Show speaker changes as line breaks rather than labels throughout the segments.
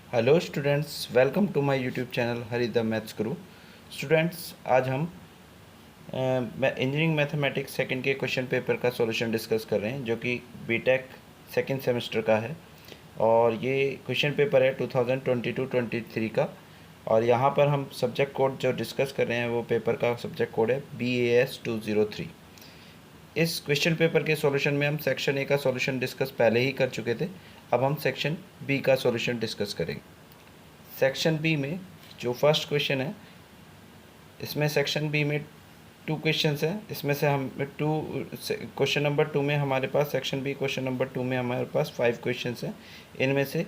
Hello students, welcome to my YouTube channel Hari the maths guru. Students, आज हम engineering mathematics second के question paper का solution discuss कर रहे हैं, जो कि बीटेक सेकंड सेमेस्टर का है। और ये क्वेश्चन पेपर है 2022-23 का। और यहाँ पर हम सब्जेक्ट कोड जो डिस्कस कर रहे हैं वो पेपर का सब्जेक्ट कोड है BAS 203। इस क्वेश्चन पेपर के सॉल्यूशन में हम सेक्शन ए का सॉल्यूशन डिस्कस पहले ही कर चुके थे। अब हम सेक्शन बी का सॉल्यूशन डिस्कस करेंगे। सेक्शन बी में जो फर्स्ट क्वेश्चन है, इसमें सेक्शन बी में 2 क्वेश्चंस हैं। इसमें से हम क्वेश्चन नंबर 2 में हमारे पास सेक्शन बी क्वेश्चन नंबर 2 में हमारे पास 5 क्वेश्चंस हैं। इनमें से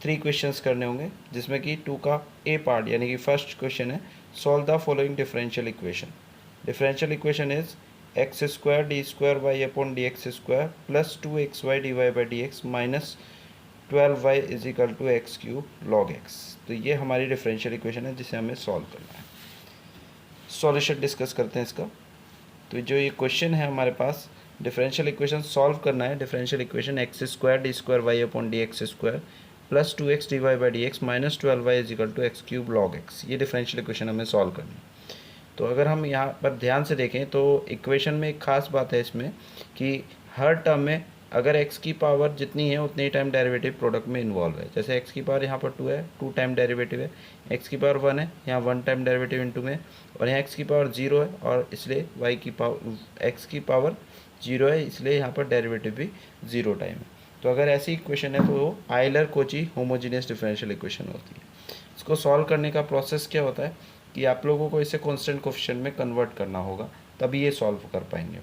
3 क्वेश्चंस करने होंगे, जिसमें कि 2 का ए पार्ट यानी कि फर्स्ट क्वेश्चन है, solve the following differential equation. Differential equation is x square d square y upon d x square plus 2xy d y by d x minus 12y is equal to x cube log x. तो ये हमारी differential equation है जिसे हमें solve करना है। Solution discuss करते हैं इसका। तो जो ये क्वेश्चन है हमारे पास, डिफरेंशियल इक्वेशन सॉल्व करना है। Differential equation x square d square y upon d x square plus 2x d y by d x minus 12y is equal to x cube log x. ये differential equation हमें solve करनी है। तो अगर हम यहाँ पर ध्यान से देखें तो इक्वेशन में एक खास बात है इसमें कि हर टर्म में अगर x की पावर जितनी है उतने ही टाइम डेरिवेटिव प्रोडक्ट में इन्वॉल्व है। जैसे x की पावर यहाँ पर 2 है, 2 टाइम डेरिवेटिव है। x की पावर 1 है, यहाँ 1 टाइम डेरिवेटिव इनटू में। और यहाँ x की पावर 0 है और इसलिए x की पावर 0 है, इसलिए यहाँ पर डेरिवेटिव भी 0 टाइम है। तो अगर ऐसी इक्वेशन है तो वो Euler Kochi homogeneous differential equation होती है। इसको सॉल्व करने का प्रोसेस क्या होता है कि आप लोगों को इसे कांस्टेंट कोएफिशिएंट में कन्वर्ट करना होगा, तभी ये सॉल्व कर पाएंगे।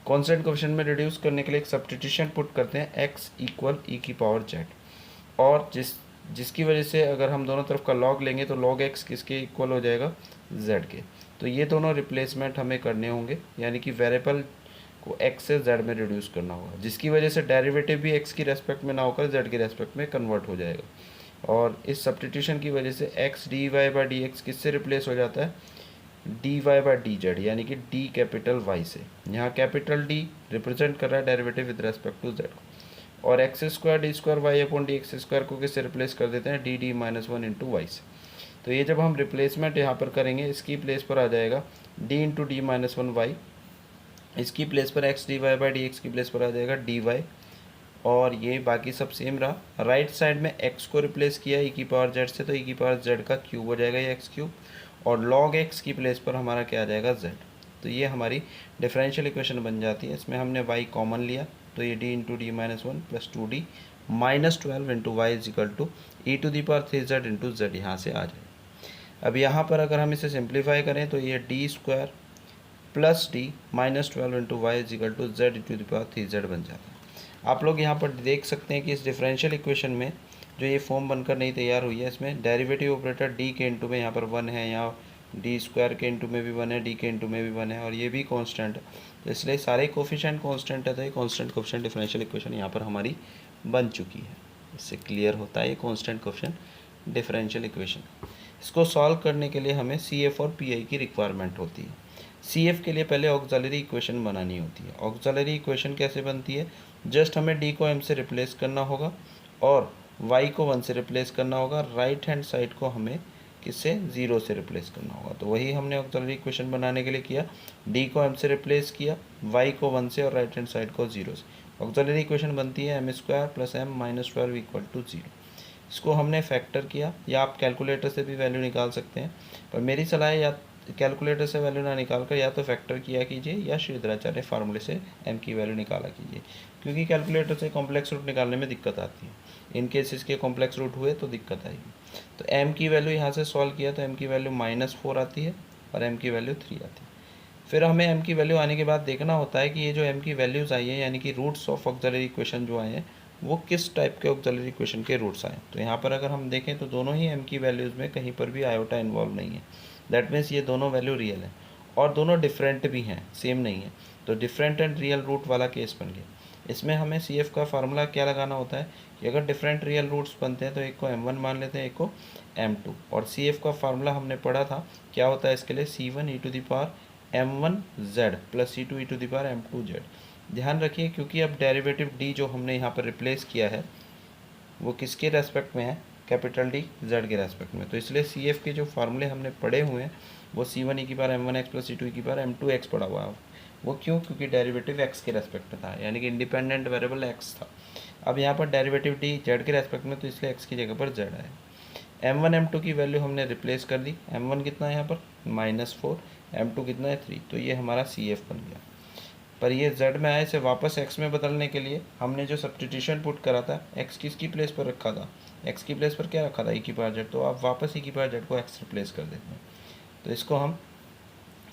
कांस्टेंट कोएफिशिएंट में रिड्यूस करने के लिए एक सब्स्टिट्यूशन पुट करते हैं, x इक्वल ई की पावर जेड। और जिसकी वजह से अगर हम दोनों तरफ का लॉग लेंगे तो लॉग x किसके इक्वल हो जाएगा, z के। तो ये दोनों रिप्लेसमेंट हमें करने होंगे, यानी कि वेरिएबल को x से z में रिड्यूस करना होगा, जिसकी वजह से डेरिवेटिव भी x की रेस्पेक्ट में ना होकर z की रेस्पेक्ट में कन्वर्ट हो जाएगा। और इस सब्स्टिट्यूशन की वजह से x d y by d x किससे रिप्लेस हो जाता है, d y by d z, यानी कि डी कैपिटल वाई से। यहाँ कैपिटल डी रिप्रेजेंट कर रहा है derivative with respect to z को। और x square d square y upon d x square को किससे रिप्लेस कर देते हैं, d d minus 1 into y से। तो ये जब हम रिप्लेसमेंट यहाँ पर करेंगे, इसकी प्लेस पर आ जाएगा d into d minus 1 y. इसकी प्लेस पर x d y by d x की प्लेस पर आ जाएगा डी वाई। और ये बाकी सब सेम रहा। राइट साइड में x को रिप्लेस किया ई की पावर z से, तो ई की पावर z का क्यूब हो जाएगा ये एक्स क्यूब। और log x की प्लेस पर हमारा क्या आ जाएगा, z। तो ये हमारी डिफरेंशियल इक्वेशन बन जाती है। इसमें हमने y कॉमन लिया तो ये d into d minus 1 plus 2d minus 12 into y is equal to e to the power 3z into z यहाँ से आ जाए। अब यहाँ पर अगर हम इसे सिंप्लीफाई करें तो ये d square plus d minus 12 into y is equal to z to the power 3z बन जाता है। आप लोग यहाँ पर देख सकते हैं कि इस डिफरेंशियल इक्वेशन में जो ये फॉर्म बनकर नहीं तैयार हुई है, इसमें डेरिवेटिव ऑपरेटर डी के इंटू में यहाँ पर 1 है, यहाँ डी स्क्वायर के इंटू में भी 1 है, डी के इंटू में भी 1 है, और ये भी कांस्टेंट है। तो इसलिए सारे कोफिशिएंट कांस्टेंट है, तो ये कांस्टेंट कोफिशिएंट डिफरेंशियल इक्वेशन यहाँ पर हमारी बन चुकी है। इससे क्लियर होता है ये कांस्टेंट कोफिशिएंट डिफरेंशियल इक्वेशन। इसको सॉल्व करने के लिए हमें सी एफ और पी आई की रिक्वायरमेंट होती है। सी एफ के लिए पहले ऑक्सिलरी इक्वेशन बनानी होती है। ऑक्सिलरी इक्वेशन कैसे बनती है, जस्ट हमें डी को m से रिप्लेस करना होगा और y को 1 से रिप्लेस करना होगा। राइट हैंड साइड को हमें किससे, 0 से रिप्लेस करना होगा। तो वही हमने ऑक्सिलरी इक्वेशन बनाने के लिए किया, डी को m से रिप्लेस किया, y को 1 से और राइट हैंड साइड को 0 से। ऑक्सिलरी इक्वेशन बनती है m square plus m minus 12 equal to 0। इसको हमने फैक्टर किया, या आप कैलकुलेटर से भी वैल्यू निकाल सकते हैं, पर मेरी सलाह है या कैलकुलेटर से वैल्यू ना निकाल कर या तो फैक्टर किया कीजिए या श्रीधराचार्य फार्मूले से m की वैल्यू निकाला कीजिए, क्योंकि कैलकुलेटर से कॉम्प्लेक्स रूट निकालने में दिक्कत आती है। इन केस इसके कॉम्प्लेक्स रूट हुए तो दिक्कत आएगी। तो m की वैल्यू यहाँ से सॉल्व किया तो m की वैल्यू -4 आती है और m की वैल्यू 3 आती है। फिर हमें m की वैल्यू आने के बाद देखना होता है कि ये जो m की वैल्यूज़ आई है, यानी कि रूट्स ऑफ ऑक्सिलरी इक्वेशन जो आए हैं, वो किस टाइप के ऑक्सिलरी इक्वेशन के रूट्स आए। तो यहाँ पर अगर हम देखें तो दोनों ही m की वैल्यूज़ में कहीं पर भी आयोटा इन्वॉल्व नहीं है। दैट मीन्स ये दोनों वैल्यू रियल है और दोनों डिफरेंट भी हैं, सेम नहीं है। तो डिफरेंट एंड रियल रूट वाला केस बन गया। इसमें हमें सी एफ का फार्मूला क्या लगाना होता है कि अगर डिफरेंट रियल रूट्स बनते हैं तो एक को m1 मान लेते हैं, एक को m2। और सी एफ का फार्मूला हमने पढ़ा था, क्या होता है इसके लिए, c1 e to the power m1z plus c2 e to the power m2z। ध्यान रखिए क्योंकि अब डेरिवेटिव d जो हमने यहाँ पर रिप्लेस किया है वो किसके रेस्पेक्ट में है, कैपिटल डी जेड के रेस्पेक्ट में। तो इसलिए सी एफ के जो फार्मूले हमने पढ़े हुए हैं वो C1 e⁻m1x plus C2 e⁻m2x पड़ा हुआ है। वो क्यों? क्योंकि डेरिवेटिव x के रेस्पेक्ट में था, यानी कि इंडिपेंडेंट वेरिएबल x था। अब यहाँ पर डेरिवेटिव डी जेड के रेस्पेक्ट में, तो इसलिए x की जगह पर z है। m1 m2 की वैल्यू हमने रिप्लेस कर दी। m1 कितना है यहाँ पर -4, m2 कितना है 3, तो ये हमारा CF बन गया। पर ये z में आए से वापस x में बदलने के लिए हमने जो सब्स्टिट्यूशन पुट करा था, x किसकी प्लेस पर रखा था? x की प्लेस पर क्या रखा था? e⁻z। तो आप वापस e⁻z को x रिप्लेस कर देते हैं। तो इसको हम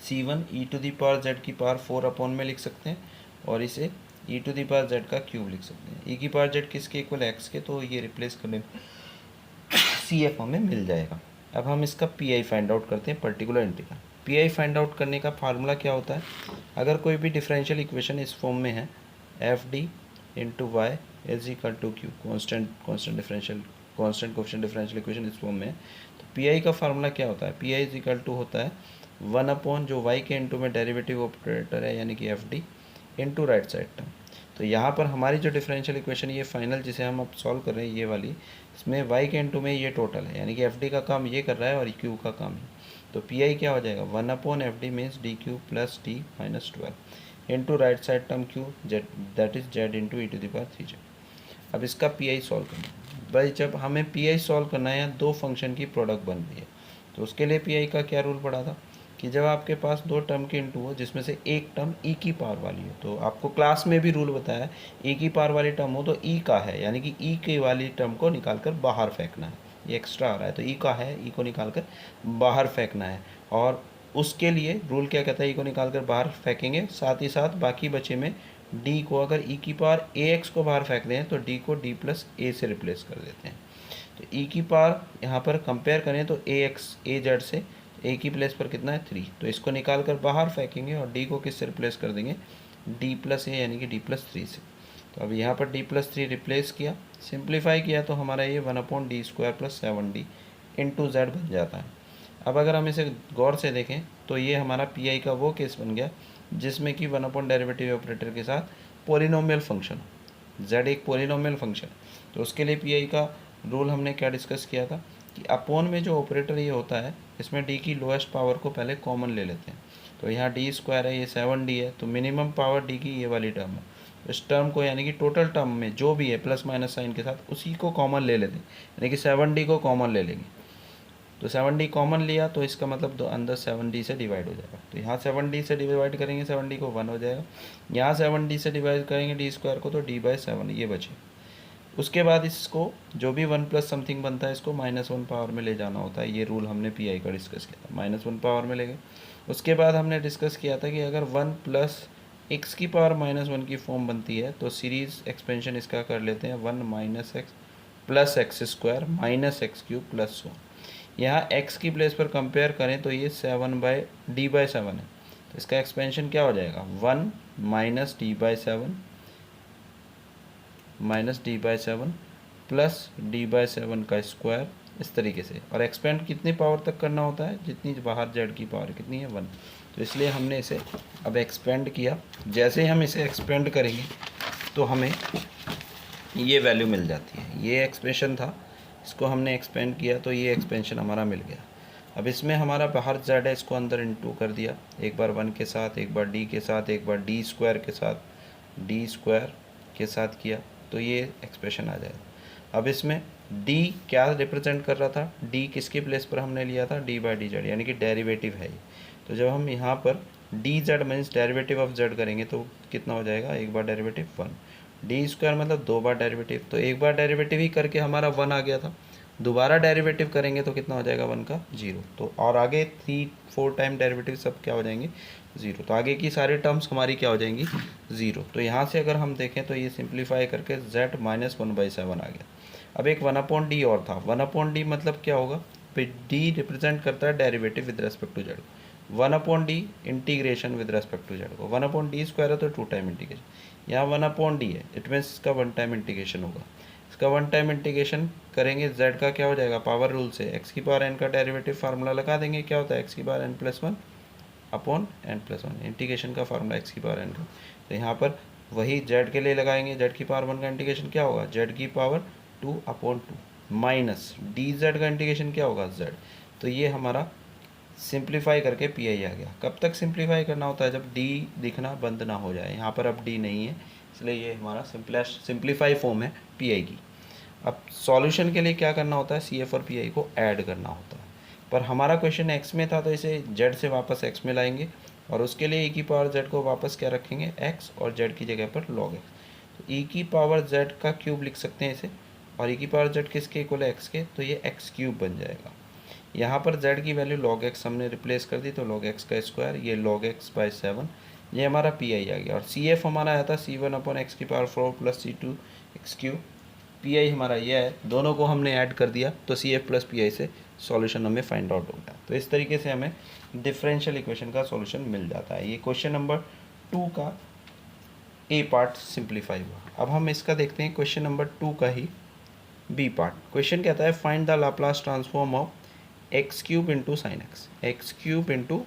C1 e⁻z 4 अपॉन में लिख सकते हैं और इसे e⁻z का क्यूब लिख सकते हैं। e⁻z किसके इक्वल x के, तो ये रिप्लेस करने CF हमें मिल जाएगा। अब हम इसका PI फाइंड आउट करते हैं, particular integral. PI find out करने का फार्मूला क्या होता है? अगर कोई भी डिफरेंशियल इक्वेशन इस फॉर्म में है, FD into y is equal to q, constant coefficient differential equation इस फॉर्म में है, तो PI का फार्मूला क्या होता है? PI इज इक्वल टू होता है 1 अपॉन जो y के इंटू में डेरिवेटिव ऑपरेटर है यानी कि FD into right side term. तो यहाँ पर हमारी जो डिफरेंशियल इक्वेशन ये फाइनल जिसे हम अब सॉल्व कर रहे हैं, ये वाली, इसमें y के इंटू में ये टोटल है, यानी कि FD का काम ये कर रहा है और Q का काम है। तो PI क्या हो जाएगा? 1 upon FD means DQ plus D minus 12 into right side term Q Z, that is Z into e⁻3z। अब इसका PI सॉल्व करना है भाई। जब हमें PI सॉल्व करना है, दो फंक्शन की प्रोडक्ट बन रही है, तो उसके लिए PI का क्या रूल पड़ा था कि जब आपके पास दो टर्म के इंटू हो जिसमें से एक टर्म e की पावर वाली हो, तो आपको क्लास में भी रूल बताया e की पावर वाली टर्म हो तो e का है, यानी कि e की वाली टर्म को निकाल कर बाहर फेंकना है। ये एक्स्ट्रा आ रहा है तो e का है, e को निकाल कर बाहर फेंकना है। और उसके लिए रूल क्या कहता है? e को निकाल कर बाहर फेंकेंगे, साथ ही साथ बाकी बचे में d को अगर e की पावर ax को बाहर फेंक दें तो d को d प्लस a से रिप्लेस कर देते हैं। तो e की पावर यहाँ पर कंपेयर करें तो az से a की प्लेस पर कितना है 3, तो इसको निकाल कर बाहर फेंकेंगे और d को किससे रिप्लेस कर देंगे? d प्लस a यानी कि d प्लस 3 से। तो अब यहाँ पर d प्लस 3 रिप्लेस किया, सिंप्लीफाई किया तो हमारा ये 1 upon D square plus 7d into Z बन जाता है। अब अगर हम इसे गौर से देखें तो ये हमारा PI का वो केस बन गया जिसमें कि 1 अपॉन डेरिवेटिव ऑपरेटर के साथ पॉलिनोमियल फंक्शन, z एक पॉलिनोमियल फंक्शन। तो उसके लिए PI का रूल हमने क्या डिस्कस किया था कि अपोन में जो ऑपरेटर ये होता है, इसमें d की लोएस्ट पावर को पहले कॉमन ले लेते हैं। तो यहाँ d स्क्वायर है, ये 7d है, तो मिनिमम पावर d की ये वाली टर्म है। तो इस टर्म को यानी कि टोटल टर्म में जो भी है प्लस माइनस साइन के साथ उसी को कॉमन ले लेते हैं, यानी कि 7d को कॉमन ले लेंगे। तो 7d कॉमन लिया तो इसका मतलब अंदर 7d से डिवाइड हो जाएगा। तो यहाँ 7d से डिवाइड करेंगे 7d को 1 हो जाएगा, यहाँ 7d से डिवाइड करेंगे d स्क्वायर को तो d/7 ये बचे। उसके बाद इसको जो भी 1 प्लस समथिंग बनता है इसको -1 पावर में ले जाना होता है। ये रूल हमने PI का डिस्कस किया था, -1 पावर में ले गए। उसके बाद हमने डिस्कस किया था कि अगर 1 प्लस x की पावर -1 की फॉर्म बनती है तो सीरीज एक्सपेंशन इसका कर लेते हैं 1 minus x plus x square minus x cube plus 1। यहाँ x की प्लेस पर कंपेयर करें तो ये 7/d/7 है, तो इसका एक्सपेंशन क्या हो जाएगा? 1 minus d/7 minus d/7 plus d/7 का स्क्वायर, इस तरीके से। और एक्सपेंड कितनी पावर तक करना होता है? जितनी बाहर z की पावर कितनी है 1। तो इसलिए हमने इसे अब एक्सपेंड किया। जैसे ही हम इसे एक्सपेंड करेंगे तो हमें ये वैल्यू मिल जाती है। ये एक्सप्रेशन था, इसको हमने एक्सपेंड किया तो ये एक्सपेंशन हमारा मिल गया। अब इसमें हमारा बाहर z है, इसको अंदर इंटू कर दिया, एक बार 1 के साथ, एक बार d के साथ, एक बार d स्क्वायर के साथ, d स्क्वायर के साथ किया तो ये एक्सप्रेशन आ जाएगा। अब इसमें d क्या रिप्रेजेंट कर रहा था? d किसके प्लेस पर हमने लिया था? d/dz, यानी कि डेरिवेटिव है ये। तो जब हम यहाँ पर dz means derivative of z करेंगे तो कितना हो जाएगा? एक बार डेरिवेटिव 1, d स्क्वायर मतलब 2 बार डेरिवेटिव, तो एक बार डेरिवेटिव ही करके हमारा 1 आ गया था। दोबारा डेरिवेटिव करेंगे तो कितना हो जाएगा? 1 का 0। तो और आगे 3-4 टाइम डेरिवेटिव सब क्या हो जाएंगे? 0। तो आगे की सारी टर्म्स हमारी क्या हो जाएंगी? 0। तो यहाँ से अगर हम देखें तो ये सिंप्लीफाई करके z -1/7 आ गया। अब एक 1/d और था। 1/d मतलब क्या होगा? d रिप्रेजेंट करता है derivative with respect to z। 1/d integration with respect to z को 1/d स्क्वायर है तो 2 टाइम इंटीग्रेशन। यहाँ 1/d है, इट मीन्स इसका 1 टाइम इंटीग्रेशन होगा। इसका 1 टाइम इंटीग्रेशन करेंगे, z का क्या हो जाएगा? पावर रूल से x की पावर n का डेरिवेटिव फार्मूला लगा देंगे, क्या होता है? x की power n+1 upon n+1, integration का फार्मूला x की पावर n का। तो यहाँ पर वही z के लिए लगाएंगे, z की पावर 1 का इंटीग्रेशन क्या होगा? z की पावर 2/2 माइनस डी जेड का इंटीग्रेशन क्या होगा जेड। तो ये हमारा सिंप्लीफाई करके पी आई आ गया। कब तक सिंप्लीफाई करना होता है, जब डी दिखना बंद ना हो जाए। यहाँ पर अब डी नहीं है, इसलिए ये हमारा सिंप्लीफाई फॉर्म है पी आई की। अब सॉल्यूशन के लिए क्या करना होता है, सी एफ और पी आई को ऐड करना होता है। पर हमारा क्वेश्चन एक्स में था, तो इसे जेड से वापस एक्स में लाएंगे और उसके लिए ई की पावर जेड को वापस क्या रखेंगे, एक्स, और जेड की जगह पर लॉग एक्स। तो ई की पावर जेड का क्यूब लिख सकते हैं इसे, और ई की पावर जेड किसके इक्वल है, एक्स के, तो ये एक्स क्यूब बन जाएगा। यहाँ पर z की वैल्यू log x हमने रिप्लेस कर दी, तो log x का स्क्वायर, ये log x/7, ये हमारा पी आई आ गया। और सी एफ हमारा आया था c1/x की power 4 plus c2x3। P I हमारा ये है, दोनों को हमने ऐड कर दिया तो C F plus P I से सॉल्यूशन हमें फाइंड आउट हो गया। तो इस तरीके से हमें डिफरेंशियल इक्वेशन का सॉल्यूशन मिल जाता है। ये क्वेश्चन नंबर 2 का ए पार्ट सिंप्लीफाई हुआ। अब हम इसका देखते हैं क्वेश्चन नंबर 2 का ही बी पार्ट। क्वेश्चन कहता है find the Laplace transform of x cube into sine x. X cube into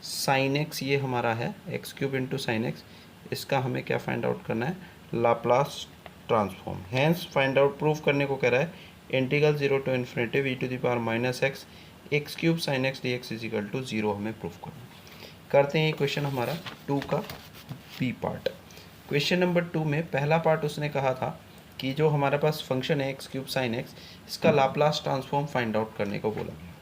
sine x ये हमारा है, x cube into sine x, इसका हमें क्या फाइंड आउट करना है, Laplace transform. Hence find out proof करने को कह रहा है integral 0 to infinity e to the power minus x x cube sine x d x is equal to 0 हमें प्रूफ करना है। करते हैं ये क्वेश्चन हमारा 2 का बी पार्ट। क्वेश्चन नंबर 2 में पहला पार्ट उसने कहा था कि जो हमारे पास फंक्शन है एक्स क्यूब साइन एक्स, इसका लाप्लास ट्रांसफॉर्म फाइंड आउट करने को बोला गया।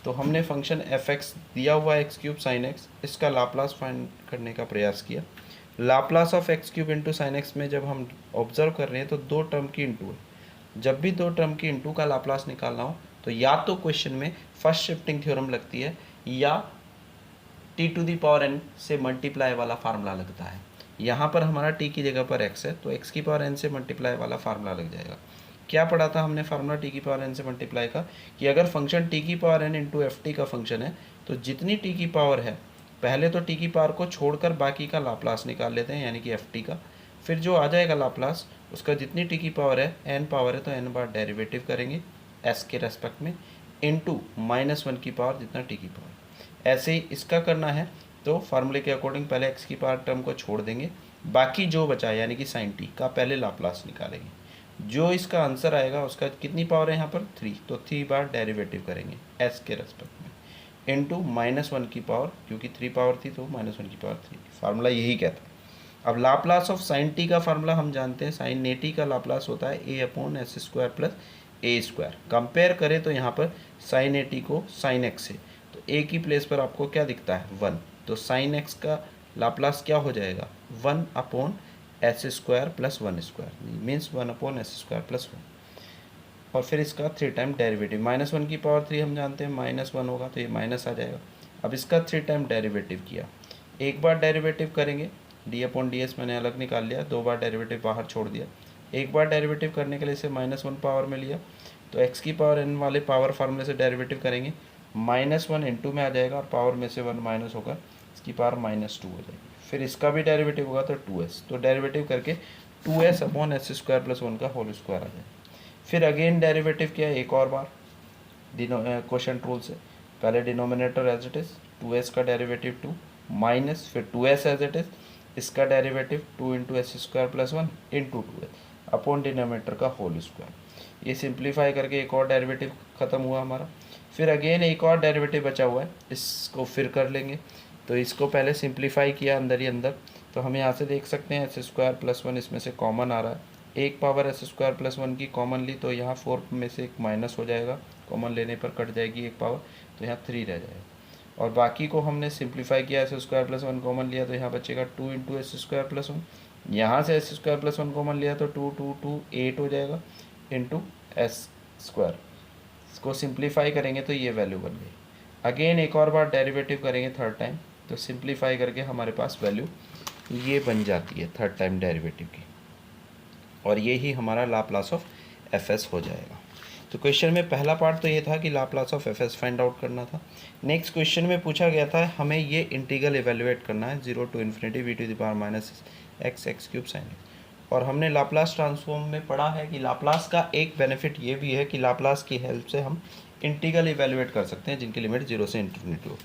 तो हमने फंक्शन एफ एक्स दिया हुआ एक्स क्यूब साइन एक्स, इसका लाप्लास फाइंड करने का प्रयास किया। Laplace of x cube into sine x में जब हम ऑब्जर्व कर रहे हैं तो दो टर्म की इंटू है। जब भी दो टर्म की इंटू का लाप्लास निकालना हो तो या तो क्वेश्चन में फर्स्ट शिफ्टिंग थ्योरम लगती है या t to the power n से मल्टीप्लाई वाला फार्मूला लगता है। यहाँ पर हमारा टी की जगह पर एक्स है, तो एक्स की पावर एन से मल्टीप्लाई वाला फार्मूला लग जाएगा। क्या पढ़ा था हमने फार्मूला टी की पावर एन से मल्टीप्लाई का, कि अगर फंक्शन टी की power n into f t का फंक्शन है तो जितनी टी की पावर है पहले तो टी की पावर को छोड़कर बाकी का लाप्लास निकाल लेते हैं, यानी कि एफ टी का। फिर जो आ जाएगा लाप्लास, उसका जितनी टी की पावर है, एन पावर है तो एन बार डेरिवेटिव करेंगे एस के रेस्पेक्ट में, इंटू -1 की पावर जितना टी की पावर। ऐसे ही इसका करना है तो फार्मूले के अकॉर्डिंग पहले एक्स की पावर टर्म को छोड़ देंगे, बाकी जो बचा है यानी कि साइन टी का पहले लाप्लास निकालेंगे। जो इसका आंसर आएगा उसका कितनी पावर है यहाँ पर 3, तो 3 बार डेरिवेटिव करेंगे एस के रेस्पेक्ट में, इंटू -1 की पावर, क्योंकि 3 पावर थी तो -1 की पावर 3। फार्मूला यही कहता है। अब लाप्लास ऑफ साइन टी का फार्मूला हम जानते हैं, साइन ए टी का लाप्लास होता है a/s² प्लस a²। कंपेयर करें तो यहाँ पर साइन ए टी को साइन एक्स से, तो a की प्लेस पर आपको क्या दिखता है 1, तो साइन एक्स का लाप्लास क्या हो जाएगा 1/s² plus 1² means 1/s² plus 1। और फिर इसका 3 टाइम डेरिवेटिव, -1 की पावर 3 हम जानते हैं -1 होगा तो ये माइनस आ जाएगा। अब इसका 3 टाइम डेरिवेटिव किया, एक बार डेरिवेटिव करेंगे d/ds मैंने अलग निकाल लिया, 2 बार डेरिवेटिव बाहर छोड़ दिया। एक बार डेरिवेटिव करने के लिए इसे -1 पावर में लिया, तो x की पावर n वाले पावर फार्मूले से डेरिवेटिव करेंगे, -1 इंटू में आ जाएगा और पावर में से 1 माइनस होकर इसकी पावर -2 हो जाएगी। फिर इसका भी डेरिवेटिव होगा तो 2s, तो डेरिवेटिव करके 2s/s² प्लस 1 का होल स्क्वायर आ जाए। फिर अगेन डेरिवेटिव किया एक और बार क्वेश्चन रूल से, पहले denominator as it is 2s का डेरिवेटिव 2 माइनस फिर 2s एज इट इज़, इसका derivative 2 into s² plus 1 into 2s upon denominator का होल स्क्वायर। ये सिंप्लीफाई करके एक और डेरिवेटिव ख़त्म हुआ हमारा। फिर अगेन एक और डेरिवेटिव बचा हुआ है, इसको फिर कर लेंगे। तो इसको पहले सिंप्लीफाई किया अंदर ही अंदर, तो हम यहाँ से देख सकते हैं s² प्लस 1 इसमें से कॉमन आ रहा है, एक पावर s² प्लस 1 की कॉमन ली तो यहाँ 4 में से एक माइनस हो जाएगा, कॉमन लेने पर कट जाएगी एक पावर, तो यहाँ 3 रह जाएगा। और बाकी को हमने सिंप्लीफाई किया, s² प्लस 1 कॉमन लिया तो यहाँ बचेगा 2 इंटू s² प्लस 1, यहाँ से s² प्लस 1 कॉमन लिया तो 2 2 2 8 हो जाएगा इंटू s²। इसको सिंप्लीफाई करेंगे तो ये वैल्यू बन गई। अगेन एक और बार डेरिवेटिव करेंगे थर्ड टाइम, तो सिंप्लीफाई करके हमारे पास वैल्यू ये बन जाती है थर्ड टाइम डेरिवेटिव की, और ये ही हमारा लाप्लास ऑफ एफ एस हो जाएगा। तो क्वेश्चन में पहला पार्ट तो ये था कि Laplace of F S find out करना था। नेक्स्ट क्वेश्चन में पूछा गया था हमें ये इंटीग्रल इवेल्युएट करना है 0 to infinity e to the power minus x x cube sine x. और हमने लाप्लास ट्रांसफॉर्म में पढ़ा है कि लाप्लास का एक बेनिफिट ये भी है कि लाप्लास की हेल्प से हम इंटीग्रल इवेल्युएट कर सकते हैं जिनकी लिमिट 0 से इन्फिनिटी हो।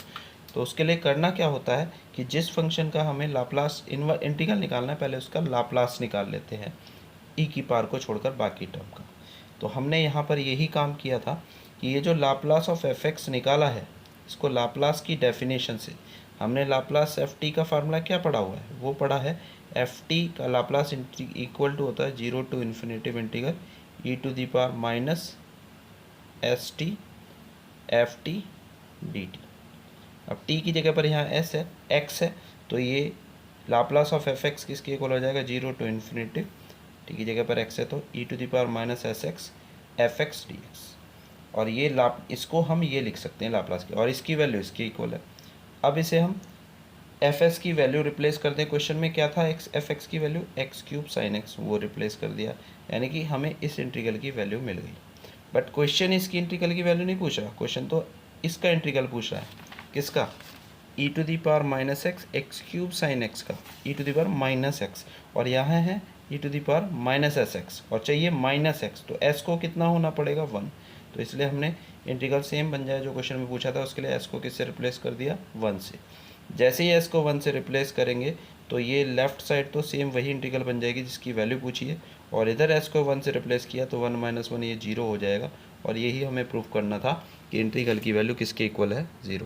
तो उसके लिए करना क्या होता है कि जिस फंक्शन का हमें लाप्लास इंटीग्रल निकालना है, पहले उसका लाप्लास निकाल लेते हैं ई की पावर को छोड़कर बाकी टर्म का। तो हमने यहाँ पर यही काम किया था कि ये जो लाप्लास ऑफ एफ एक्स निकाला है, इसको लाप्लास की डेफिनेशन से हमने लाप्लास एफ टी का फार्मूला क्या पढ़ा हुआ है, वो पढ़ा है एफ टी का लाप्लास इक्वल टू होता है 0 to infinity integral e to the power minus s t f t d t. अब टी की जगह पर यहाँ एस है, एक्स है, तो ये लाप्लास ऑफ एफ एक्स किसके इक्वल हो जाएगा 0 टू इन्फिनेटिव, टी की जगह पर एक्स है तो e to the power minus s x f x d x. और ये इसको हम ये लिख सकते हैं लाप्लास की, और इसकी वैल्यू इसके इक्वल है। अब इसे हम एफ एस की वैल्यू रिप्लेस कर दें। क्वेश्चन में क्या था, एक्स एफ एक्स की value x cube sine x, वो रिप्लेस कर दिया, यानी कि हमें इस इंटीग्रल की वैल्यू मिल गई। बट क्वेश्चन इसकी इंटीग्रल की वैल्यू नहीं पूछ रहा, क्वेश्चन तो इसका इंटीग्रल पूछ रहा है। किसका, e to the power minus x x cube sine x का, e to the power minus x, और यहाँ है e to the power minus s x, और चाहिए माइनस एक्स, तो एस को कितना होना पड़ेगा 1। तो इसलिए हमने इंटीग्रल सेम बन जाए जो क्वेश्चन में पूछा था, उसके लिए एस को किससे रिप्लेस कर दिया 1 से। जैसे ही एस को 1 से रिप्लेस करेंगे तो ये लेफ्ट साइड तो सेम वही इंटीग्रल बन जाएगी जिसकी वैल्यू पूछी है, और इधर एस को 1 से रिप्लेस किया तो 1 माइनस 1 ये 0 हो जाएगा। और यही हमें प्रूफ करना था कि इंटीग्रल की वैल्यू किसके इक्वल है 0।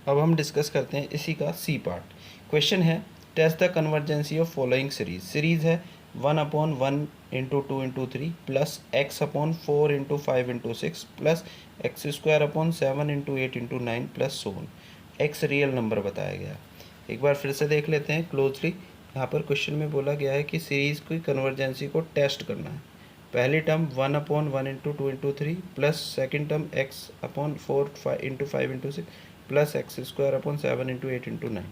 अब हम डिस्कस करते हैं इसी का सी पार्ट। क्वेश्चन है test the convergency of following series. Series है 1/1 into 2 into 3 plus x/4 into 5 into 6 plus x² into 8 into 9 plus so on. X real number बताया गया। एक बार फिर से देख लेते हैं क्लोजली। यहाँ पर क्वेश्चन में बोला गया है कि सीरीज़ की कन्वर्जेंसी को टेस्ट करना है। पहली term 1/1 into 2 into 3 plus second term x/4 into 5 into 6 plus x² 7 into 8 into 9।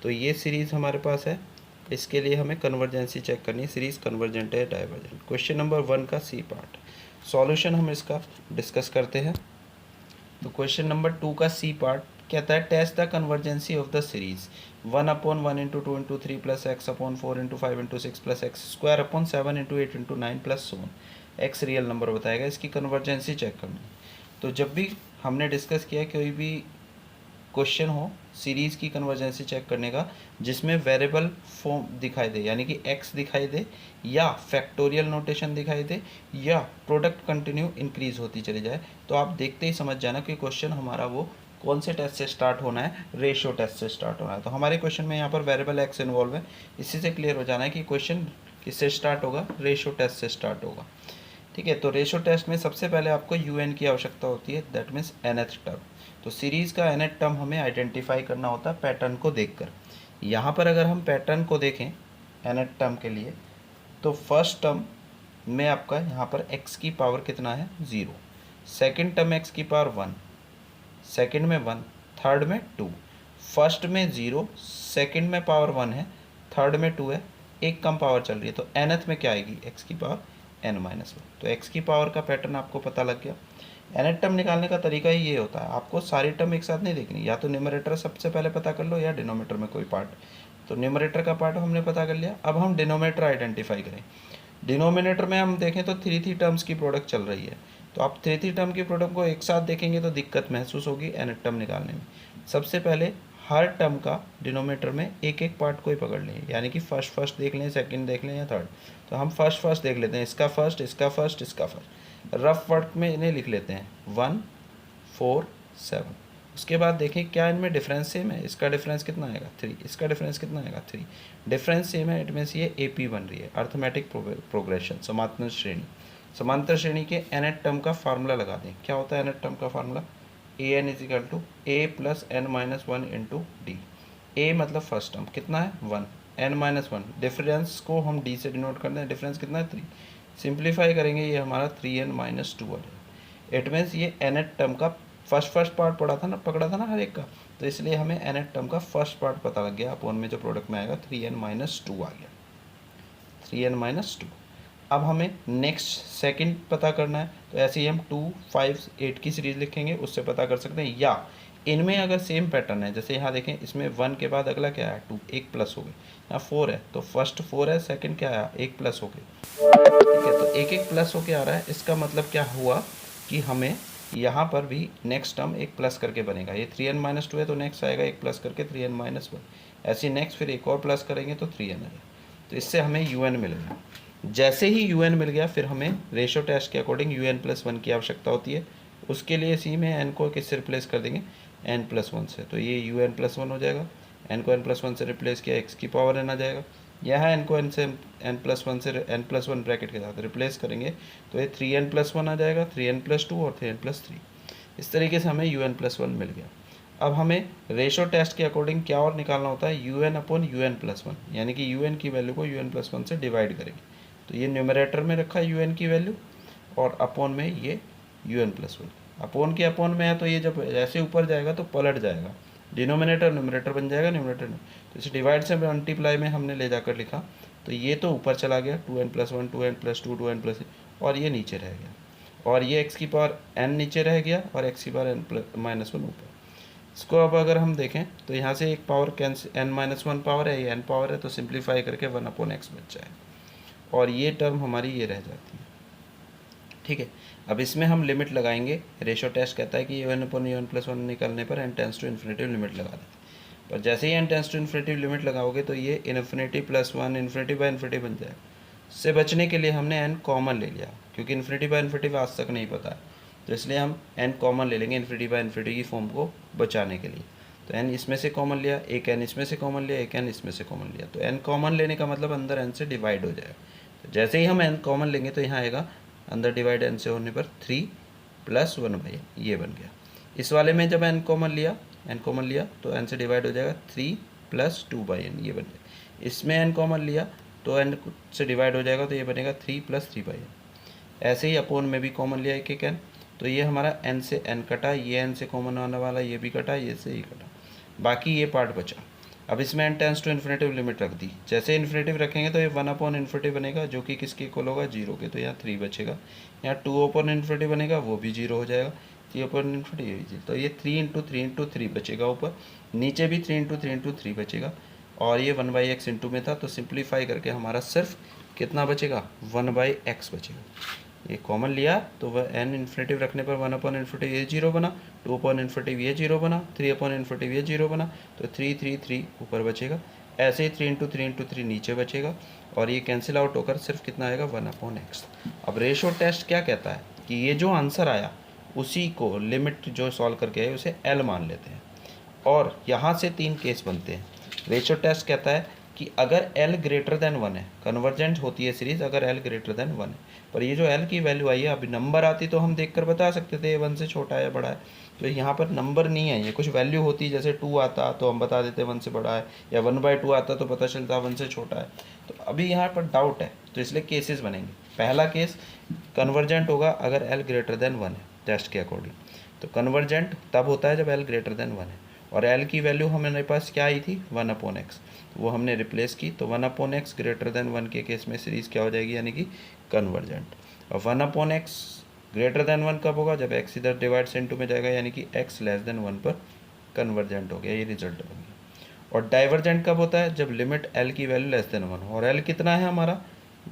तो ये सीरीज़ हमारे पास है, इसके लिए हमें कन्वर्जेंसी चेक करनी है, सीरीज़ कन्वर्जेंट है डाइवर्जेंट। क्वेश्चन नंबर 1 का सी पार्ट सॉल्यूशन हम इसका डिस्कस करते हैं। तो क्वेश्चन नंबर 2 का सी पार्ट कहता है test the convergency of the series 1/1 into 2 into 3 plus x/4 into 5 into 6 plus x² 7 into 8 into 9 plus so on. X real number बताएगा, इसकी कन्वर्जेंसी चेक करनी है। तो जब भी हमने डिस्कस किया कोई भी क्वेश्चन हो सीरीज़ की कन्वर्जेंसी चेक करने का जिसमें वेरिएबल फॉर्म दिखाई दे, यानी कि x दिखाई दे या फैक्टोरियल नोटेशन दिखाई दे या प्रोडक्ट कंटिन्यू इंक्रीज होती चली जाए, तो आप देखते ही समझ जाना कि क्वेश्चन हमारा वो कौन से टेस्ट से स्टार्ट होना है, रेशियो टेस्ट से स्टार्ट होना है। तो हमारे क्वेश्चन में यहाँ पर वेरिएबल x इन्वॉल्व है, इसी से क्लियर हो जाना है कि क्वेश्चन किससे स्टार्ट होगा, रेशियो टेस्ट से स्टार्ट होगा। ठीक है, तो रेशियो टेस्ट में सबसे पहले आपको UN की आवश्यकता होती है, दैट मीन्स nth टर्म। तो सीरीज़ का nth टर्म हमें आइडेंटिफाई करना होता है पैटर्न को देखकर। यहाँ पर अगर हम पैटर्न को देखें nth टर्म के लिए, तो फर्स्ट टर्म में आपका यहाँ पर x की पावर कितना है 0, सेकेंड टर्म x की पावर 1, सेकेंड में 1, थर्ड में 2, फर्स्ट में 0, सेकेंड में पावर 1 है, थर्ड में 2 है, एक कम पावर चल रही है, तो nth में क्या आएगी x की पावर n-1। तो x की पावर का पैटर्न आपको पता लग गया। nth टर्म निकालने का तरीका ही ये होता है, आपको सारी टर्म एक साथ नहीं देखनी, या तो न्यूमरेटर सबसे पहले पता कर लो या डिनोमीटर में कोई पार्ट। तो न्यूमरेटर का पार्ट हमने पता कर लिया, अब हम डिनोमीटर आइडेंटिफाई करें। डिनोमिनेटर में हम देखें तो 3 टर्म्स की प्रोडक्ट चल रही है, तो आप 3 टर्म की प्रोडक्ट को एक साथ देखेंगे तो दिक्कत महसूस होगी nth टर्म निकालने में। सबसे पहले हर टर्म का डिनोमीटर में एक एक पार्ट को ही पकड़ लें, यानी कि फर्स्ट देख लें, सेकंड देख लें या थर्ड। तो हम फर्स्ट देख लेते हैं, इसका फर्स्ट, इसका फर्स्ट, इसका फर्स्ट। रफ वर्क में इन्हें लिख लेते हैं 1 4 7। उसके बाद देखें क्या इनमें डिफरेंस सेम है, इसका डिफरेंस कितना आएगा 3, इसका डिफरेंस कितना आएगा 3, डिफरेंस सेम है, इट मीन्स ये AP बन रही है, अर्थमेटिक प्रोग्रेशन, समांतर श्रेणी। समांतर श्रेणी के nth टर्म का फार्मूला लगा दें। क्या होता है nth टर्म का formula, an = a + n-1 into D. a मतलब फर्स्ट टर्म कितना है 1, n-1, डिफरेंस को हम d से डिनोट करते हैं, डिफरेंस कितना है 3, सिंप्लीफाई करेंगे ये हमारा 3n-2 आ जाएगा। इट मीन्स ये nth टर्म का फर्स्ट पार्ट पकड़ा था ना हर एक का, तो इसलिए हमें nth टर्म का फर्स्ट पार्ट पता लग गया, अपॉन में जो प्रोडक्ट में आएगा 3n-2 आ गया, 3n-2। अब हमें नेक्स्ट सेकंड पता करना है, तो ऐसे ही हम 2 5 8 की सीरीज़ लिखेंगे, उससे पता कर सकते हैं। या इनमें अगर सेम पैटर्न है, जैसे यहाँ देखें इसमें 1 के बाद अगला क्या है 2, एक प्लस हो गई, यहाँ 4 है तो फर्स्ट 4 है, सेकंड क्या आया एक प्लस हो गई। ठीक है, तो एक प्लस होके आ रहा है, इसका मतलब क्या हुआ कि हमें यहाँ पर भी नेक्स्ट टर्म एक प्लस करके बनेगा। ये 3n-2 है तो नेक्स्ट आएगा एक प्लस करके 3n-1, ऐसे नेक्स्ट फिर एक और प्लस करेंगे तो 3n आएगा। तो इससे हमें UN मिलेगा। जैसे ही un मिल गया फिर हमें रेशो टेस्ट के अकॉर्डिंग un+1 की आवश्यकता होती है। उसके लिए इसी में n को किससे रिप्लेस कर देंगे, n+1 से। तो ये un+1 हो जाएगा, n को n+1 से रिप्लेस किया, x की पावर n आ जाएगा। यहाँ n को n से n+1 से n+1 ब्रैकेट के साथ रिप्लेस करेंगे तो ये 3n+1 आ जाएगा, 3n+2 और 3n+3। इस तरीके से हमें un+1 मिल गया। अब हमें रेशो टेस्ट के अकॉर्डिंग क्या और निकालना होता है, un/un+1, यानी कि un की वैल्यू को un+1 से डिवाइड करेंगे। तो ये न्यूमरेटर में रखा है un की वैल्यू और अपॉन में ये un+1। अपोन के अपोन में है तो ये जब ऐसे ऊपर जाएगा तो पलट जाएगा, डिनोमिनेटर न्यूमरेटर बन जाएगा, न्यूमरेटर तो इसे डिवाइड से मल्टीप्लाई में हमने ले जाकर लिखा तो ये तो ऊपर चला गया 2n+1 2n+2 2n+3 और ये नीचे रह गया, और ये x की पावर n नीचे रह गया और x की पावर n-1 ऊपर। इसको अब अगर हम देखें तो यहाँ से एक पावर n-1 पावर है, ये n पावर है, तो सिंप्लीफाई करके 1/x बच जाए और ये टर्म हमारी ये रह जाती है। ठीक है, अब इसमें हम लिमिट लगाएंगे। रेशो टेस्ट कहता है कि un/un+1 निकालने पर n tends to infinity limit लगा देते, पर जैसे ही n tends to infinity limit लगाओगे तो ये ∞+1 ∞/∞ बन जाएगा। इससे बचने के लिए हमने n कॉमन ले लिया, क्योंकि ∞/∞ आज तक नहीं पता है, तो इसलिए हम n कॉमन ले लेंगे ∞/∞ की फॉर्म को बचाने के लिए। तो n इसमें से कॉमन लिया, एक n इसमें से कॉमन लिया, एक n इसमें से कॉमन लिया, तो n कॉमन लेने का मतलब अंदर n से डिवाइड हो जाएगा। तो जैसे ही हम n कॉमन लेंगे तो यहाँ आएगा अंदर डिवाइड n से होने पर 3+1/n, ये बन गया। इस वाले में जब n कॉमन लिया तो n से डिवाइड हो जाएगा 3+2/n, ये बन गया। इसमें n कॉमन लिया तो n से डिवाइड हो जाएगा तो ये बनेगा 3+3/n। ऐसे ही अपोन में भी कॉमन लिया एक n, तो ये हमारा n से n कटा, ये n से कॉमन आने वाला, ये भी कटा, ये से ही कटा, बाकी ये पार्ट बचा। अब इसमें n tends to infinity limit रख दी, जैसे इन्फिनेटिव रखेंगे तो ये 1/∞ बनेगा जो कि किसके इक्वल होगा, 0 के, तो यहाँ 3 बचेगा। यहाँ 2/∞ बनेगा, वो भी 0 हो जाएगा, 3/∞ ये भी, तो ये 3 × 3 × 3 बचेगा ऊपर, नीचे भी 3 × 3 × 3 बचेगा, और ये 1/x इंटू में था तो सिंप्लीफाई करके हमारा सिर्फ कितना बचेगा, 1/x बचेगा। ये कॉमन लिया तो वह n इन्फिनेटिव रखने पर 1/∞ ये 0 बना, 2/∞ ये 0 बना, 3/∞ ये 0 बना, तो 3 3 3 ऊपर बचेगा। ऐसे ही 3 × 3 × 3 नीचे बचेगा, और ये कैंसिल आउट होकर सिर्फ कितना आएगा, 1/x। अब रेशो टेस्ट क्या कहता है कि ये जो आंसर आया उसी को लिमिट जो सॉल्व करके आए उसे L मान लेते हैं, और यहाँ से 3 केस बनते हैं। रेशो टेस्ट कहता है कि अगर L ग्रेटर देन 1 है, कन्वर्जेंट होती है सीरीज अगर L ग्रेटर देन 1 है, पर ये जो L की वैल्यू आई है, अभी नंबर आती तो हम देखकर बता सकते थे 1 से छोटा है या बड़ा है, तो यहाँ पर नंबर नहीं है, ये कुछ वैल्यू होती, जैसे 2 आता तो हम बता देते 1 से बड़ा है, या 1/2 आता तो पता चलता 1 से छोटा है। तो अभी यहाँ पर डाउट है, तो इसलिए केसेस बनेंगे। पहला केस कन्वर्जेंट होगा अगर L ग्रेटर देन 1 है टेस्ट के अकॉर्डिंग, तो कन्वर्जेंट तब होता है जब L ग्रेटर देन 1 है, और L की वैल्यू हमारे पास क्या आई थी, 1/x, वो हमने रिप्लेस की, तो 1/x ग्रेटर देन 1 के केस में सीरीज़ क्या हो जाएगी, यानी कि कन्वर्जेंट। और 1/x ग्रेटर देन 1 कब होगा, जब x इधर डिवाइड से इनटू में जाएगा, यानी कि x लेस देन 1 पर कन्वर्जेंट हो गया, ये रिजल्ट बन गया। और डाइवर्जेंट कब होता है, जब लिमिट L की वैल्यू लेस देन 1 हो, और L कितना है हमारा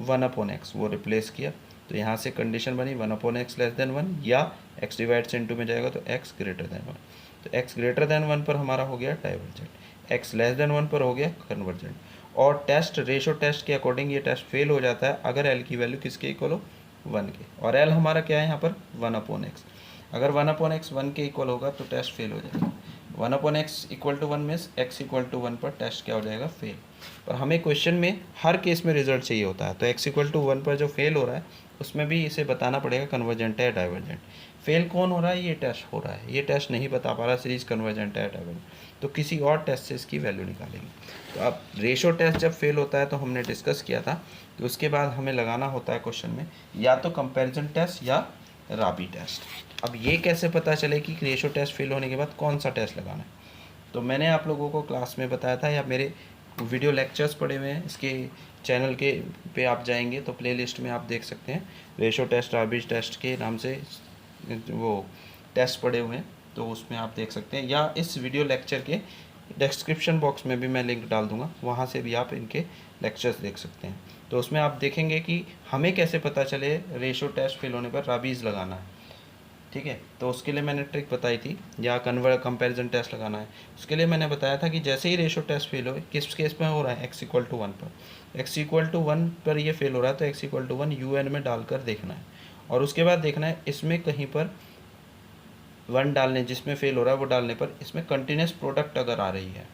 1/x, वो रिप्लेस किया, तो यहाँ से कंडीशन बनी 1/x लेस देन 1, या x डिवाइड से इनटू में जाएगा तो x ग्रेटर देन 1, तो x ग्रेटर देन 1 पर हमारा हो गया डाइवर्जेंट, x लेस देन 1 पर हो गया कन्वर्जेंट। और टेस्ट रेशो टेस्ट के अकॉर्डिंग ये टेस्ट फेल हो जाता है अगर L की वैल्यू किसके इक्वल हो, 1 के, और L हमारा क्या है यहाँ पर 1/x। अगर 1/x 1 के इक्वल होगा तो टेस्ट फेल हो जाएगा। 1/x equal to 1 means x equal to 1 पर टेस्ट क्या हो जाएगा, फेल। पर हमें क्वेश्चन में हर केस में रिजल्ट चाहिए होता है, तो x इक्वल टू 1 पर जो फेल हो रहा है उसमें भी इसे बताना पड़ेगा कन्वर्जेंट है या डाइवर्जेंट। फेल कौन हो रहा है, ये टेस्ट हो रहा है, ये टेस्ट नहीं बता पा रहा सीरीज कन्वर्जेंट है या डाइवर्जेंट, तो किसी और टेस्ट से इसकी वैल्यू निकालेंगे। तो अब रेशो टेस्ट जब फेल होता है तो हमने डिस्कस किया था कि उसके बाद हमें लगाना होता है क्वेश्चन में या तो कंपैरिजन टेस्ट या राबी टेस्ट। अब ये कैसे पता चले कि रेशो टेस्ट फेल होने के बाद कौन सा टेस्ट लगाना है, तो मैंने आप लोगों को क्लास में बताया था, या मेरे वीडियो लेक्चर्स पड़े हुए हैं इसके चैनल के पे आप जाएंगे तो प्लेलिस्ट में आप देख सकते हैं, रेशो टेस्ट राबी टेस्ट के नाम से वो टेस्ट पड़े हुए हैं, तो उसमें आप देख सकते हैं, या इस वीडियो लेक्चर के डिस्क्रिप्शन बॉक्स में भी मैं लिंक डाल दूंगा, वहाँ से भी आप इनके लेक्चर्स देख सकते हैं। तो उसमें आप देखेंगे कि हमें कैसे पता चले रेशो टेस्ट फेल होने पर राबीज़ लगाना है, ठीक है। तो उसके लिए मैंने ट्रिक बताई थी, या कंपैरिजन टेस्ट लगाना है, उसके लिए मैंने बताया था कि जैसे ही रेशो टेस्ट फेल हो, किस केस में हो रहा है, x इक्वल टू 1 पर, एक्स इक्वल टू 1 पर ये फेल हो रहा है तो एक्स इक्वल टू 1 UN में डालकर देखना है, और उसके बाद देखना है इसमें कहीं पर 1 डालने, जिसमें फेल हो रहा है वो डालने पर इसमें कंटिन्यूस प्रोडक्ट अगर आ रही है,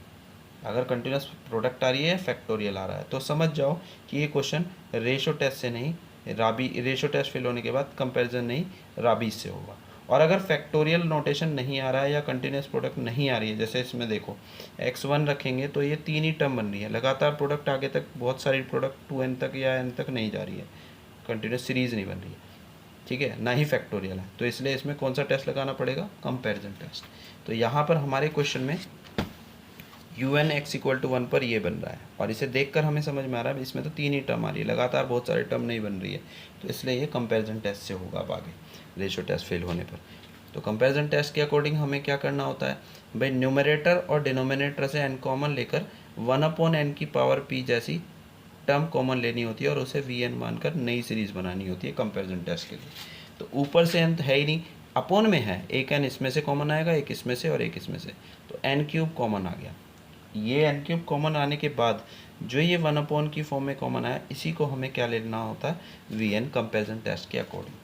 अगर कंटिन्यूस प्रोडक्ट आ रही है, फैक्टोरियल आ रहा है, तो समझ जाओ कि ये क्वेश्चन रेशो टेस्ट से नहीं, राबी रेशो टेस्ट फेल होने के बाद कंपैरिजन नहीं राबीज से होगा। और अगर फैक्टोरियल नोटेशन नहीं आ रहा है या कंटिन्यूस प्रोडक्ट नहीं आ रही है, जैसे इसमें देखो x1 रखेंगे तो ये 3 ही टर्म बन रही है, लगातार प्रोडक्ट आगे तक बहुत सारी प्रोडक्ट 2n तक या n तक नहीं जा रही है, कंटिन्यूस सीरीज नहीं बन रही है, ठीक है, ना ही फैक्टोरियल है, तो इसलिए इसमें कौन सा टेस्ट लगाना पड़ेगा, कंपैरिजन टेस्ट। तो यहाँ पर हमारे क्वेश्चन में UN x इक्वल टू 1 पर ये बन रहा है, और इसे देखकर हमें समझ में आ रहा है इसमें तो 3 ही टर्म आ रही है, लगातार बहुत सारे टर्म नहीं बन रही है, तो इसलिए ये कंपैरिजन टेस्ट से होगा अब आगे रेशो टेस्ट फेल होने पर। तो कंपैरिजन टेस्ट के अकॉर्डिंग हमें क्या करना होता है भाई, न्यूमरेटर और डिनोमिनेटर से n कॉमन लेकर 1/n की पावर p जैसी टर्म कॉमन लेनी होती है और उसे VN मानकर नई सीरीज बनानी होती है कंपैरिजन टेस्ट के लिए। तो ऊपर से n है ही नहीं, अपोन में है, एक n इसमें से कॉमन आएगा, एक इसमें से और एक इसमें से, तो n³ कॉमन आ गया। ये n³ कॉमन आने के बाद जो ये 1/n की फॉर्म में कॉमन आया, इसी को हमें क्या लेना होता है, VN कंपैरिजन टेस्ट के अकॉर्डिंग।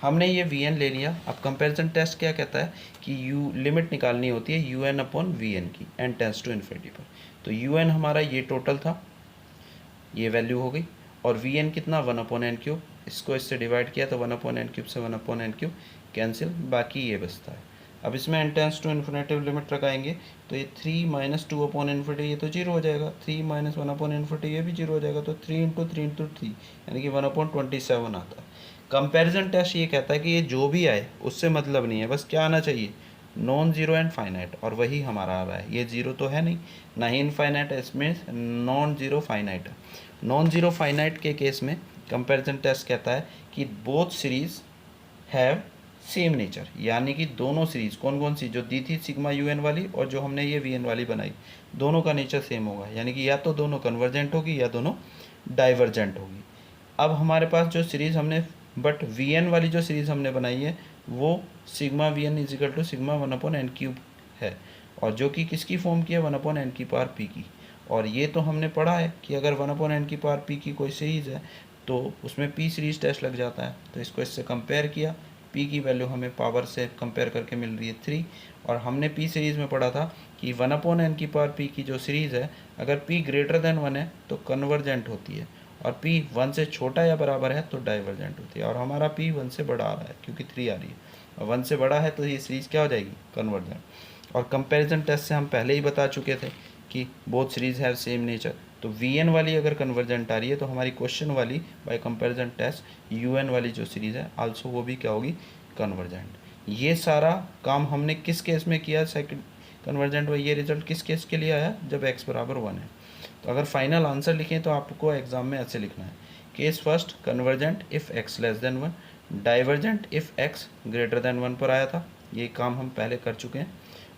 हमने ये VN ले लिया। अब कंपैरिजन टेस्ट क्या कहता है कि लिमिट निकालनी होती है UN/VN की n टेंड्स टू इन्फिनिटी पर। तो UN हमारा ये टोटल था, ये वैल्यू हो गई, और VN कितना 1/n³, इसको इससे डिवाइड किया तो 1/n³ से 1/n³ कैंसिल, बाकी ये बचता है। अब इसमें n tends to infinity limit लगाएंगे तो ये 3 - 2/n∞ ये तो 0 हो जाएगा, 3 - 1/n∞ ये भी 0 हो जाएगा, तो 3 × 3 × 3 यानी कि 1/27 आता है। कंपैरिजन टेस्ट ये कहता है कि ये जो भी आए उससे मतलब नहीं है, बस क्या आना चाहिए, नॉन जीरो एंड फाइनाइट, और वही हमारा आ रहा है। ये जीरो तो है नहीं, ना ही इनफाइनाइट, इसमें नॉन जीरो फाइनाइट है। नॉन जीरो फाइनाइट के केस में कंपैरिजन टेस्ट कहता है कि both series have same nature, यानी कि दोनों सीरीज कौन कौन सी जो दी थी सिग्मा UN वाली और जो हमने ये VN वाली बनाई, दोनों का नेचर सेम होगा, यानी कि या तो दोनों कन्वर्जेंट होगी या दोनों डाइवर्जेंट होगी। अब हमारे पास जो सीरीज़ हमने बट VN वाली जो सीरीज़ हमने बनाई है वो sigma VN equal to sigma 1/n³ है, और जो कि किसकी फॉर्म की है, 1/n⁻p की। और ये तो हमने पढ़ा है कि अगर 1/n⁻p की कोई सीरीज़ है तो उसमें p सीरीज़ टेस्ट लग जाता है। तो इसको इससे कंपेयर किया, p की वैल्यू हमें पावर से कंपेयर करके मिल रही है 3, और हमने p सीरीज़ में पढ़ा था कि 1/n⁻p की जो सीरीज़ है अगर p ग्रेटर देन 1 है तो कन्वर्जेंट होती है, और p 1 से छोटा या बराबर है तो डाइवर्जेंट होती है, और हमारा p 1 से बड़ा आ रहा है क्योंकि 3 आ रही है, और 1 से बड़ा है तो ये सीरीज़ क्या हो जाएगी, कन्वर्जेंट। और कंपैरिजन टेस्ट से हम पहले ही बता चुके थे कि both series have same nature, तो VN वाली अगर कन्वर्जेंट आ रही है तो हमारी क्वेश्चन वाली बाय कंपैरिजन टेस्ट UN वाली जो सीरीज़ है आल्सो वो भी क्या होगी, कन्वर्जेंट। ये सारा काम हमने किस केस में किया, सेकंड कन्वर्जेंट, और ये रिजल्ट किस केस के लिए आया, जब x बराबर 1 है। तो अगर फाइनल आंसर लिखें तो आपको एग्जाम में ऐसे लिखना है, case first convergent if x less than 1, divergent if x greater than 1 पर आया था, ये काम हम पहले कर चुके हैं,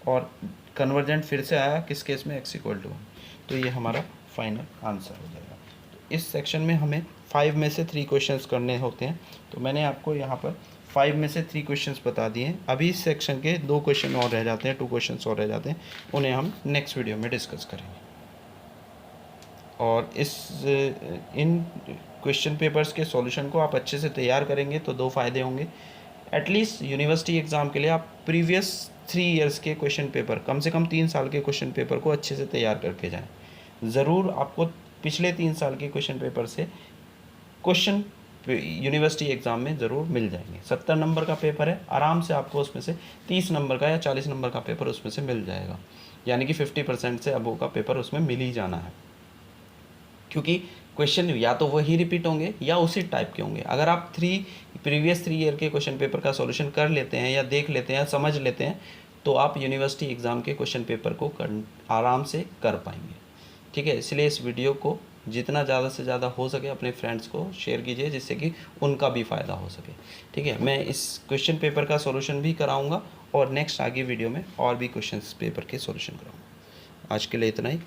और कन्वर्जेंट फिर से आया किस केस में, x इक्वल टू 1। तो ये हमारा फाइनल आंसर हो जाएगा। तो इस सेक्शन में हमें 5 में से 3 क्वेश्चंस करने होते हैं, तो मैंने आपको यहाँ पर 5 में से 3 क्वेश्चंस बता दिए हैं। अभी इस सेक्शन के 2 क्वेश्चन और रह जाते हैं, 2 क्वेश्चंस और रह जाते हैं, उन्हें हम नेक्स्ट वीडियो में डिस्कस करेंगे। और इन क्वेश्चन पेपर्स के सॉल्यूशन को आप अच्छे से तैयार करेंगे तो 2 फ़ायदे होंगे। एटलीस्ट यूनिवर्सिटी एग्ज़ाम के लिए आप प्रीवियस 3 ईयर्स के क्वेश्चन पेपर, कम से कम 3 साल के क्वेश्चन पेपर को अच्छे से तैयार करके जाएं। ज़रूर आपको पिछले 3 साल के क्वेश्चन पेपर से क्वेश्चन यूनिवर्सिटी एग्ज़ाम में ज़रूर मिल जाएंगे। 70 नंबर का पेपर है, आराम से आपको उसमें से 30 नंबर का या 40 नंबर का पेपर उसमें से मिल जाएगा, यानी कि 50% से अबव का पेपर उसमें मिल ही जाना है, क्योंकि क्वेश्चन या तो वही रिपीट होंगे या उसी टाइप के होंगे। अगर आप प्रीवियस 3 ईयर के क्वेश्चन पेपर का सॉल्यूशन कर लेते हैं या देख लेते हैं या समझ लेते हैं तो आप यूनिवर्सिटी एग्ज़ाम के क्वेश्चन पेपर को आराम से कर पाएंगे। ठीक है, इसलिए इस वीडियो को जितना ज़्यादा से ज़्यादा हो सके अपने फ्रेंड्स को शेयर कीजिए, जिससे कि उनका भी फ़ायदा हो सके। ठीक है, मैं इस क्वेश्चन पेपर का सॉल्यूशन भी कराऊंगा और नेक्स्ट आगे वीडियो में और भी क्वेश्चन पेपर के सॉल्यूशन कराऊंगा। आज के लिए इतना ही।